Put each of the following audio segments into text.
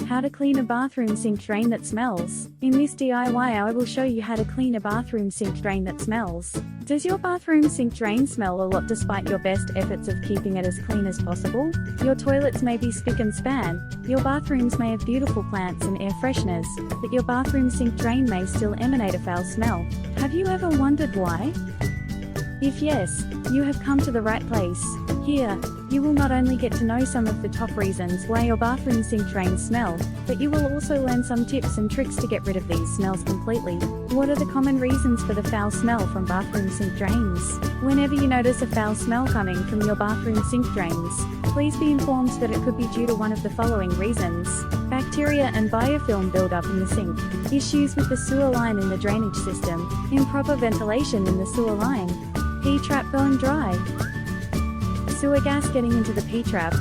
How to clean a bathroom sink drain that smells. In this DIY I will show you how to clean a bathroom sink drain that smells. Does your bathroom sink drain smell a lot despite your best efforts of keeping it as clean as possible? Your toilets may be spick and span, your bathrooms may have beautiful plants and air fresheners, but your bathroom sink drain may still emanate a foul smell. Have you ever wondered why? If yes, you have come to the right place. Here, you will not only get to know some of the top reasons why your bathroom sink drains smell, but you will also learn some tips and tricks to get rid of these smells completely. What are the common reasons for the foul smell from bathroom sink drains? Whenever you notice a foul smell coming from your bathroom sink drains, please be informed that it could be due to one of the following reasons: bacteria and biofilm buildup in the sink, issues with the sewer line in the drainage system, improper ventilation in the sewer line, P-trap going dry, sewer gas getting into the P-trap,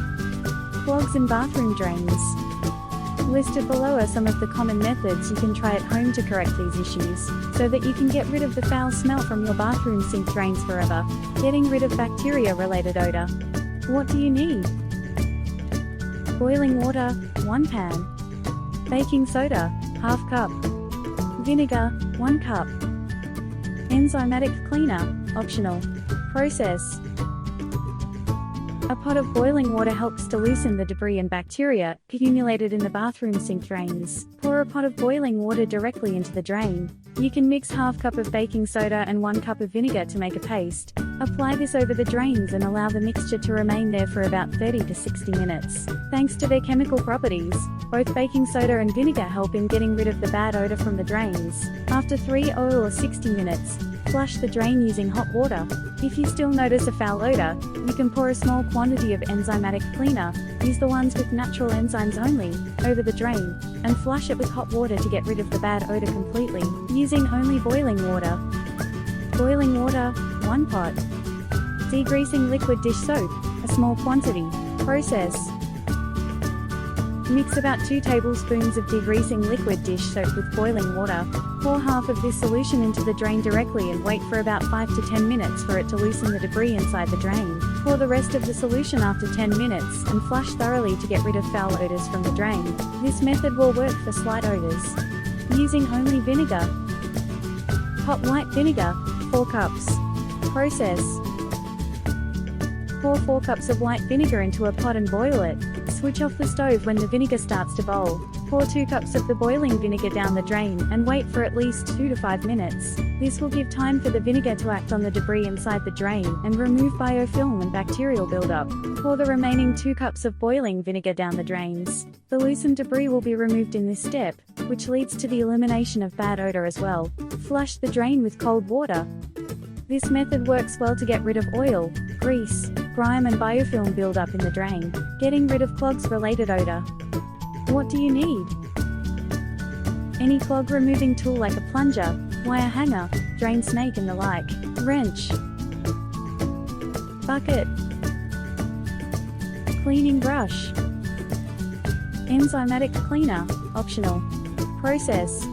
clogs in bathroom drains. Listed below are some of the common methods you can try at home to correct these issues, so that you can get rid of the foul smell from your bathroom sink drains forever. Getting rid of bacteria-related odor. What do you need? Boiling water, 1 pan. Baking soda, ½ cup. Vinegar, 1 cup. Enzymatic cleaner, optional. Process. A pot of boiling water helps to loosen the debris and bacteria accumulated in the bathroom sink drains. Pour a pot of boiling water directly into the drain. You can mix ½ cup of baking soda and 1 cup of vinegar to make a paste. Apply this over the drains and allow the mixture to remain there for about 30 to 60 minutes. Thanks to their chemical properties, both baking soda and vinegar help in getting rid of the bad odor from the drains. After 3 or 60 minutes, flush the drain using hot water. If you still notice a foul odor, you can pour a small quantity of enzymatic cleaner, use the ones with natural enzymes only, over the drain, and flush it with hot water to get rid of the bad odor completely, using only boiling water. Boiling water, 1 pot. Degreasing liquid dish soap, a small quantity. Process. Mix about 2 tablespoons of degreasing liquid dish soap with boiling water. Pour half of this solution into the drain directly and wait for about 5 to 10 minutes for it to loosen the debris inside the drain. Pour the rest of the solution after 10 minutes and flush thoroughly to get rid of foul odors from the drain. This method will work for slight odors. Using only vinegar. Hot white vinegar, 4 cups. Process. Pour 4 cups of white vinegar into a pot and boil it. Switch off the stove when the vinegar starts to boil. Pour 2 cups of the boiling vinegar down the drain and wait for at least 2 to 5 minutes. This will give time for the vinegar to act on the debris inside the drain and remove biofilm and bacterial buildup. Pour the remaining 2 cups of boiling vinegar down the drains. The loosened debris will be removed in this step, which leads to the elimination of bad odor as well. Flush the drain with cold water. This method works well to get rid of oil, grease, grime and biofilm buildup in the drain, getting rid of clogs-related odor. What do you need? Any clog removing tool like a plunger, wire hanger, drain snake and the like, wrench, bucket, cleaning brush, enzymatic cleaner, optional. Process.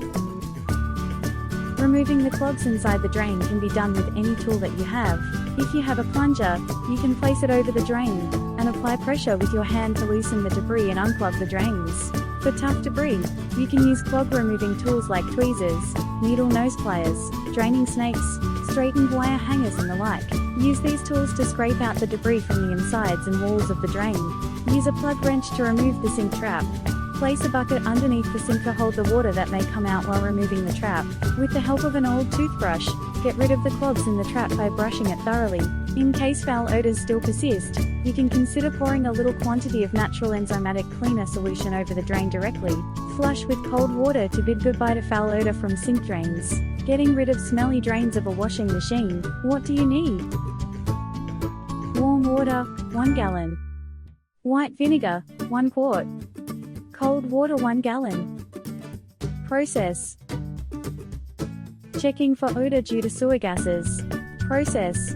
Removing the clogs inside the drain can be done with any tool that you have. If you have a plunger, you can place it over the drain and apply pressure with your hand to loosen the debris and unclog the drains. For tough debris, you can use clog removing tools like tweezers, needle nose pliers, draining snakes, straightened wire hangers and the like. Use these tools to scrape out the debris from the insides and walls of the drain. Use a plug wrench to remove the sink trap. Place a bucket underneath the sink to hold the water that may come out while removing the trap. With the help of an old toothbrush, get rid of the clogs in the trap by brushing it thoroughly. In case foul odors still persist, you can consider pouring a little quantity of natural enzymatic cleaner solution over the drain directly. Flush with cold water to bid goodbye to foul odor from sink drains. Getting rid of smelly drains of a washing machine. What do you need? Warm water, 1 gallon. White vinegar, 1 quart. Cold water, 1 gallon. Process. Checking for odor due to sewer gases. Process.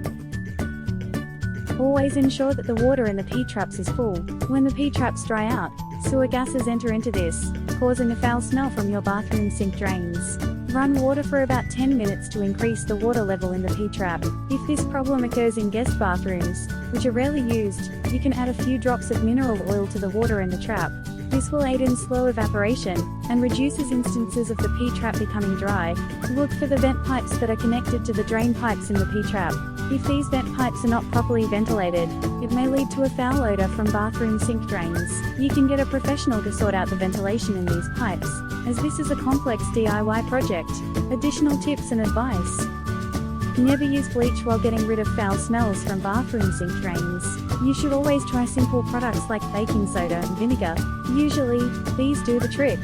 Always ensure that the water in the P-traps is full. When the P-traps dry out, sewer gases enter into this, causing a foul smell from your bathroom sink drains. Run water for about 10 minutes to increase the water level in the P-trap. If this problem occurs in guest bathrooms, which are rarely used, you can add a few drops of mineral oil to the water in the trap. This will aid in slow evaporation, and reduces instances of the P-trap becoming dry. Look for the vent pipes that are connected to the drain pipes in the P-trap. If these vent pipes are not properly ventilated, it may lead to a foul odor from bathroom sink drains. You can get a professional to sort out the ventilation in these pipes, as this is a complex DIY project. Additional tips and advice. Never use bleach while getting rid of foul smells from bathroom sink drains. You should always try simple products like baking soda and vinegar. Usually, these do the trick.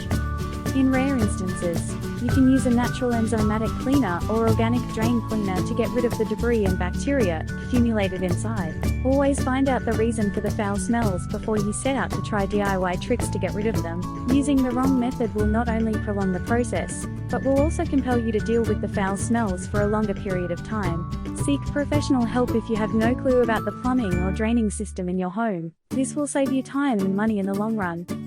In rare instances, you can use a natural enzymatic cleaner or organic drain cleaner to get rid of the debris and bacteria accumulated inside. Always find out the reason for the foul smells before you set out to try DIY tricks to get rid of them. Using the wrong method will not only prolong the process, but will also compel you to deal with the foul smells for a longer period of time. Seek professional help if you have no clue about the plumbing or draining system in your home. This will save you time and money in the long run.